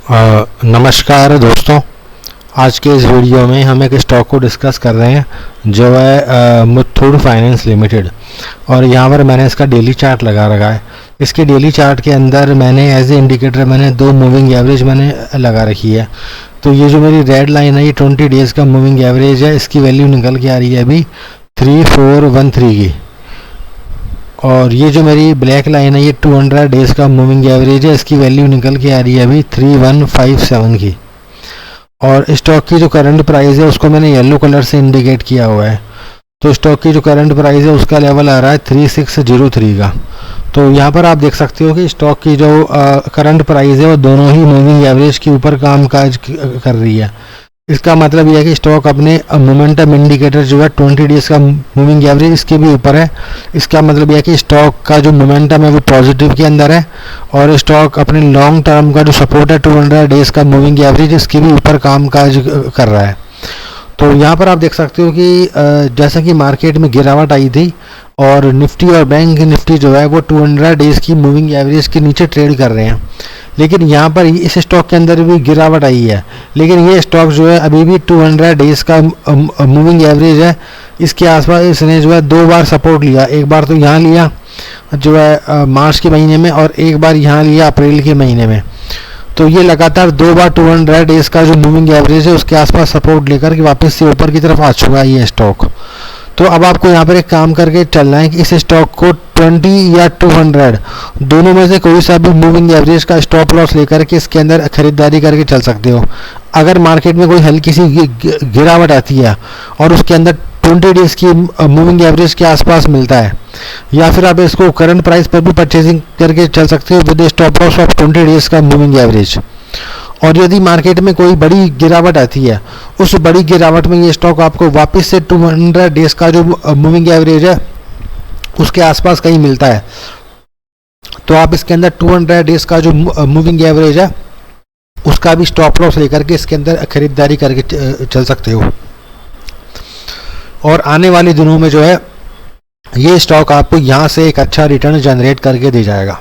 नमस्कार दोस्तों, आज के इस वीडियो में हम एक स्टॉक को डिस्कस कर रहे हैं जो है मुथूट फाइनेंस लिमिटेड। और यहाँ पर मैंने इसका डेली चार्ट लगा रखा है। इसके डेली चार्ट के अंदर मैंने एज ए इंडिकेटर मैंने 2 मूविंग एवरेज मैंने लगा रखी है। तो ये जो मेरी रेड लाइन है ये 20 डेज़ का मूविंग एवरेज है। इसकी वैल्यू निकल के आ रही है अभी 3413 की। और ये जो मेरी ब्लैक लाइन है ये 200 डेज़ का मूविंग एवरेज है। इसकी वैल्यू निकल के आ रही है अभी 3157 की। और स्टॉक की जो करंट प्राइस है उसको मैंने येलो कलर से इंडिकेट किया हुआ है। तो स्टॉक की जो करंट प्राइस है उसका लेवल आ रहा है 3603 का। तो यहाँ पर आप देख सकते हो कि स्टॉक की जो करंट प्राइस है वो दोनों ही मूविंग एवरेज के ऊपर काम काज कर रही है। इसका मतलब यह है कि स्टॉक अपने मोमेंटम इंडिकेटर जो है 20 डेज़ का मूविंग एवरेज इसके भी ऊपर है। इसका मतलब यह है कि स्टॉक का जो मोमेंटम है वो पॉजिटिव के अंदर है और स्टॉक अपने लॉन्ग टर्म का जो सपोर्ट है 200 डेज़ का मूविंग एवरेज इसके भी ऊपर काम काज कर रहा है। तो यहाँ पर आप देख सकते हो कि जैसा कि मार्केट में गिरावट आई थी और निफ्टी और बैंक निफ्टी जो है वो 200 डेज़ की मूविंग एवरेज के नीचे ट्रेड कर रहे हैं, लेकिन यहाँ पर इस स्टॉक के अंदर भी गिरावट आई है। लेकिन ये स्टॉक जो है अभी भी 200 डेज़ का मूविंग एवरेज है। इसके आसपास इसने जो है 2 बार सपोर्ट लिया। एक बार तो यहाँ लिया जो है मार्च के महीने में और एक बार यहाँ लिया अप्रैल के महीने में। तो ये लगातार 2 बार 200 डेज़ का जो मूविंग एवरेज है उसके आसपास सपोर्ट लेकर के वापस से ऊपर की तरफ आ चुका है ये स्टॉक। तो अब आपको यहाँ पर एक काम करके चलना है कि इस स्टॉक को 20 या 200 दोनों में से कोई सा भी मूविंग एवरेज का स्टॉप लॉस लेकर के इसके अंदर खरीदारी करके चल सकते हो। अगर मार्केट में कोई हल्की सी गिरावट आती है और उसके अंदर 20 डेज़ की मूविंग एवरेज के आसपास मिलता है, या फिर आप इसको करंट प्राइस पर भी परचेजिंग करके चल सकते हो with stop loss of 20 days का मूविंग एवरेज। और यदि मार्केट में कोई बड़ी गिरावट आती है, उस बड़ी गिरावट में ये स्टॉक आपको वापस से 200 डेज़ का जो मूविंग एवरेज है उसके आसपास कहीं मिलता है, तो आप इसके अंदर 200 डेज़ का जो मूविंग एवरेज है उसका भी स्टॉप लॉस लेकर के इसके अंदर खरीदारी करके चल सकते हो। और आने वाले दिनों में जो है ये स्टॉक आपको यहाँ से एक अच्छा रिटर्न जनरेट करके दे जाएगा।